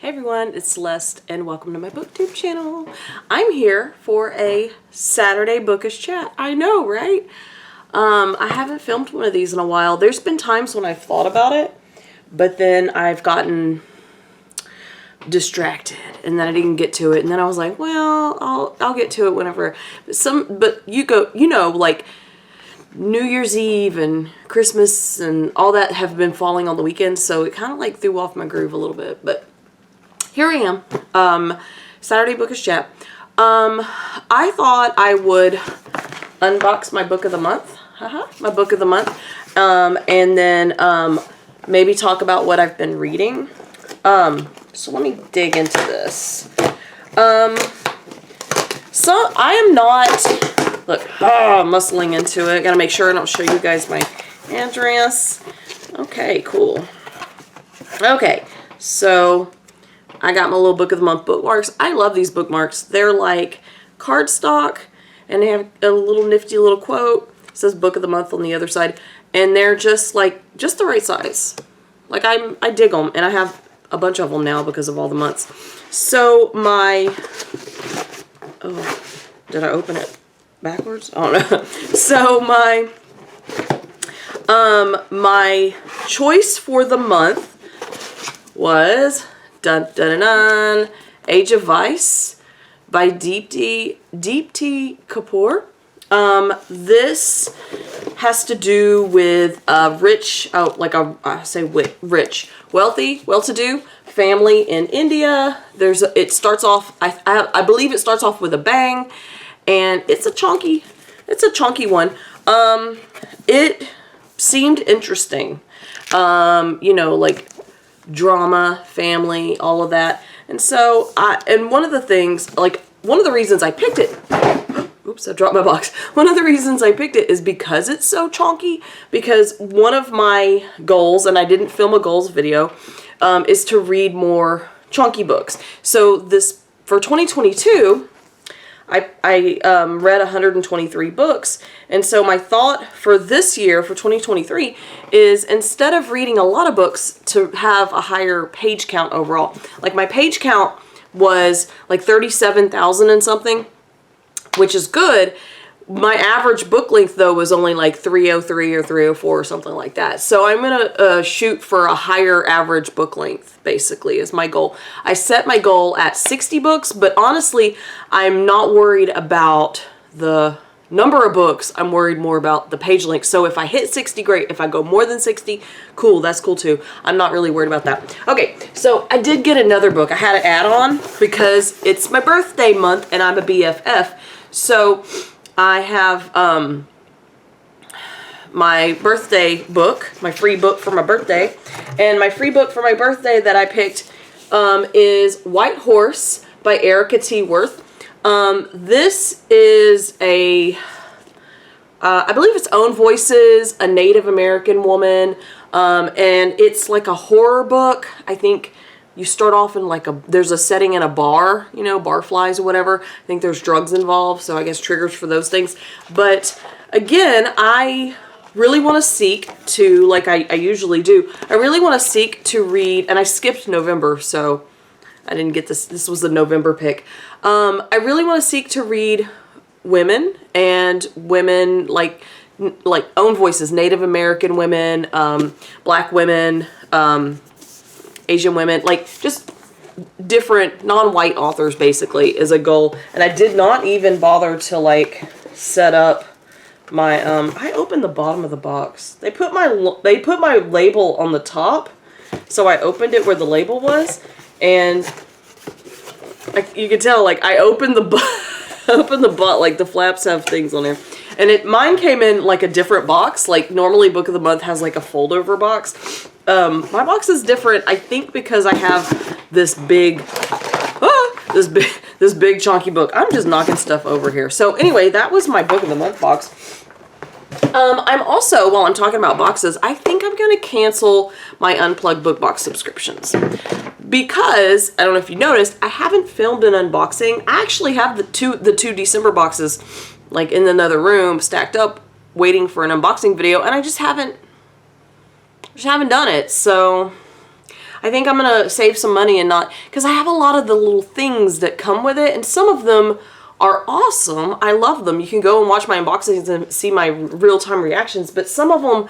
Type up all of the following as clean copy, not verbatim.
Hey everyone, it's Celeste and welcome to my booktube channel. I'm here for a Saturday Bookish Chat. I know, right? I haven't filmed one of these in a while. There's been times when I've thought about it, but then I've gotten distracted and then I didn't get to it. And then I was like, well, I'll get to it whenever. But you know, like New Year's Eve and Christmas and all that have been falling on the weekend, so it kind of like threw off my groove a little bit, but here I am, Saturday Bookish Chat. I thought I would unbox my book of the month, my book of the month, and then maybe talk about what I've been reading. So let me dig into this. So I am not, look, muscling into it. Gotta make sure I don't show you guys my address. Okay, cool. Okay, so I got my little book of the month bookmarks. I love these bookmarks. They're like cardstock and they have a little nifty little quote. It says book of the month on the other side. And they're just like, just the right size. Like I dig them, and I have a bunch of them now because of all the months. So my, oh, did I open it backwards? I don't know. So my choice for the month was dun dun dun, Age of Vice by Deepti Kapoor. This has to do with a rich, rich, wealthy, well-to-do family in India. It starts off, I believe it starts off with a bang, and it's a chunky one. It seemed interesting. You know, like drama, family, all of that. And so one of the reasons I picked it, oops, I dropped my box. One of the reasons I picked it is because it's so chunky, because one of my goals, and I didn't film a goals video, is to read more chunky books. So for 2022, I read 123 books, and so my thought for this year, for 2023, is instead of reading a lot of books, to have a higher page count overall. Like my page count was like 37,000 and something, which is good. My average book length, though, was only like 303 or 304 or something like that. So I'm going to shoot for a higher average book length, basically, is my goal. I set my goal at 60 books, but honestly, I'm not worried about the number of books. I'm worried more about the page length. So if I hit 60, great. If I go more than 60, cool. That's cool, too. I'm not really worried about that. Okay, so I did get another book. I had an add-on because it's my birthday month, and I'm a BFF. So I have my birthday book, my free book for my birthday, and my free book for my birthday that I picked is White Horse by Erica T. Worth. This is I believe it's Own Voices, a Native American woman, and it's like a horror book. I think you start off in there's a setting in a bar, you know, barflies or whatever. I think there's drugs involved, so I guess triggers for those things. But again, I really want to seek to, like I usually do, I really want to seek to read, and I skipped November, so I didn't get this. This was the November pick. I really want to seek to read women, and women like Own Voices, Native American women, Black women, Asian women, like just different non-white authors, basically, is a goal. And I did not even bother to like set up my I opened the bottom of the box. They put my label on the top, so I opened it where the label was, and you can tell, like, I opened the like the flaps have things on there. And mine came in like a different box. Like normally Book of the Month has like a fold-over box. My box is different, I think, because I have this big chunky book. I'm just knocking stuff over here. So anyway, that was my Book of the Month box. I'm also, while I'm talking about boxes, I think I'm going to cancel my Unplugged book box subscriptions. Because, I don't know if you noticed, I haven't filmed an unboxing. I actually have the two December boxes like in another room stacked up waiting for an unboxing video, and I just haven't done it. So I think I'm going to save some money and not, because I have a lot of the little things that come with it, and some of them are awesome. I love them. You can go and watch my unboxings and see my real-time reactions, but some of them,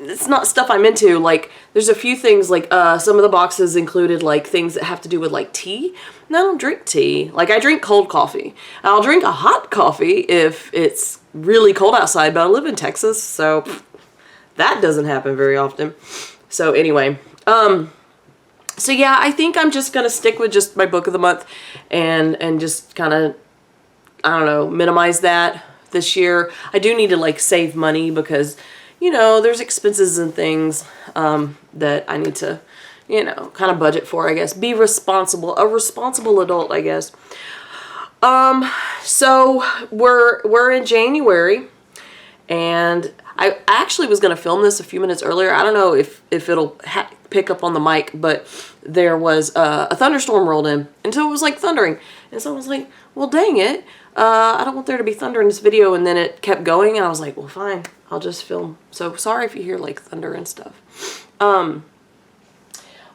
it's not stuff I'm into. Like, there's a few things, like, some of the boxes included, like, things that have to do with, like, tea. And I don't drink tea. Like, I drink cold coffee. I'll drink a hot coffee if it's really cold outside, but I live in Texas, so that doesn't happen very often. So, anyway, so yeah, I think I'm just gonna stick with just my book of the month and just kind of, I don't know, minimize that this year. I do need to, like, save money because, you know, there's expenses and things that I need to, you know, kind of budget for, I guess. Be responsible, a responsible adult, I guess. So we're in January, and I actually was going to film this a few minutes earlier. I don't know if it'll pick up on the mic, but there was a thunderstorm rolled in, and so it was like thundering. And so I was like, well, dang it. I don't want there to be thunder in this video. And then it kept going, and I was like, well, fine, I'll just film. So sorry if you hear like thunder and stuff.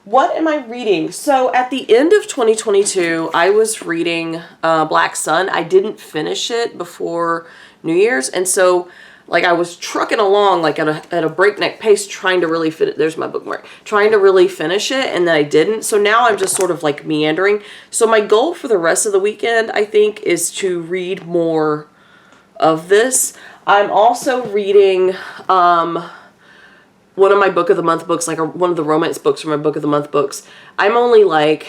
What am I reading? So at the end of 2022, I was reading Black Sun. I didn't finish it before New Year's, and so like I was trucking along like at a breakneck pace trying to really fit it. There's my bookmark. Trying to really finish it, and then I didn't. So now I'm just sort of like meandering. So my goal for the rest of the weekend, I think, is to read more of this. I'm also reading one of my book of the month books, like one of the romance books from my book of the month books. I'm only like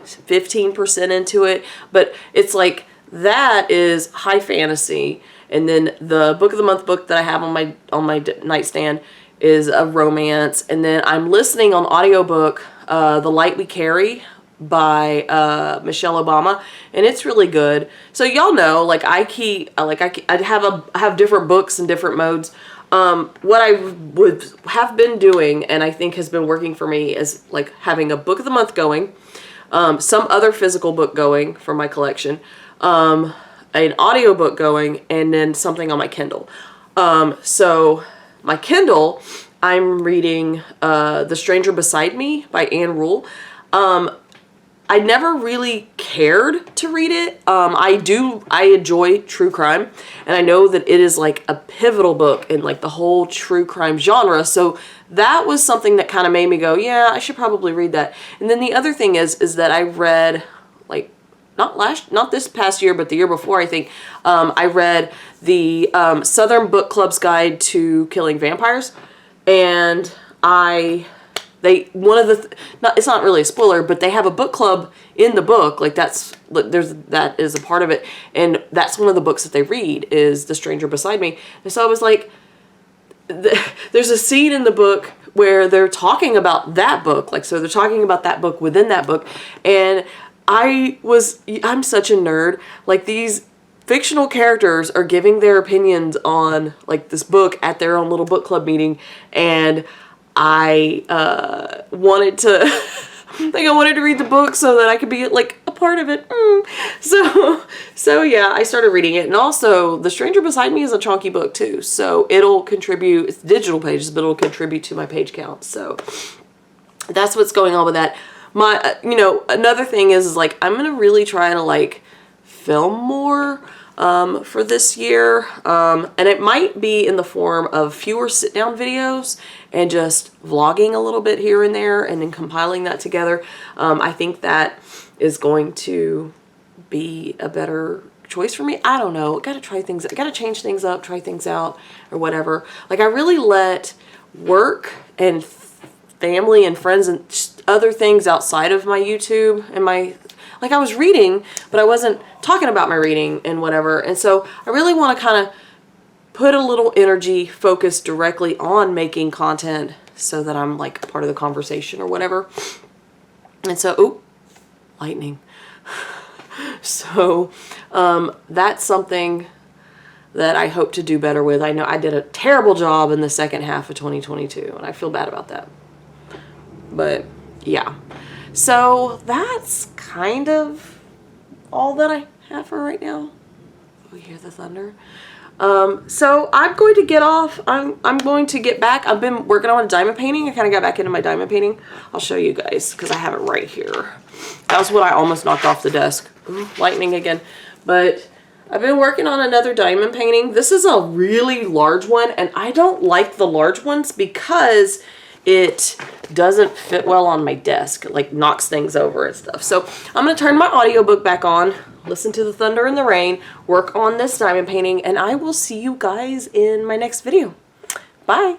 15% into it, but it's like that is high fantasy. And then the book of the month book that I have on my nightstand is a romance. And then I'm listening on audiobook, The Light We Carry by Michelle Obama, and it's really good. So y'all know, like I have different books in different modes. What I would have been doing, and I think has been working for me, is like having a book of the month going, some other physical book going from my collection, an audiobook going, and then something on my Kindle. So my Kindle, I'm reading The Stranger Beside Me by Anne Rule. I never really cared to read it. I enjoy true crime, and I know that it is like a pivotal book in like the whole true crime genre. So that was something that kind of made me go, yeah, I should probably read that. And then the other thing is that I read, like, not this past year, but the year before, I think, I read the Southern Book Club's Guide to Killing Vampires, and it's not really a spoiler, but they have a book club in the book. Like that is a part of it. And that's one of the books that they read is The Stranger Beside Me. And so I was like, there's a scene in the book where they're talking about that book. Like, so they're talking about that book within that book. And I'm such a nerd. Like, these fictional characters are giving their opinions on like this book at their own little book club meeting. And I wanted to I wanted to read the book so that I could be like a part of it. So yeah, I started reading it. And also, The Stranger Beside Me is a chunky book too, so it'll contribute. It's digital pages, but it'll contribute to my page count. So that's what's going on with that. My another thing is like I'm gonna really try to like film more for this year, and it might be in the form of fewer sit-down videos and just vlogging a little bit here and there, and then compiling that together. I think that is going to be a better choice for me. I don't know. I gotta try things. I gotta change things up, try things out, or whatever. Like, I really let work and family and friends and other things outside of my YouTube and like I was reading, but I wasn't talking about my reading and whatever. And so I really want to kind of put a little energy focused directly on making content so that I'm like part of the conversation or whatever. And so, lightning. So that's something that I hope to do better with. I know I did a terrible job in the second half of 2022, and I feel bad about that. But yeah. So that's kind of all that I have for right now. Oh, you hear the thunder? So I'm going to get off. I'm going to get back. I've been working on a diamond painting. I kind of got back into my diamond painting. I'll show you guys because I have it right here. That was what I almost knocked off the desk. Ooh, lightning again. But I've been working on another diamond painting. This is a really large one, and I don't like the large ones because it doesn't fit well on my desk, like knocks things over and stuff. So I'm going to turn my audiobook back on, listen to the thunder and the rain, work on this diamond painting, and I will see you guys in my next video. Bye.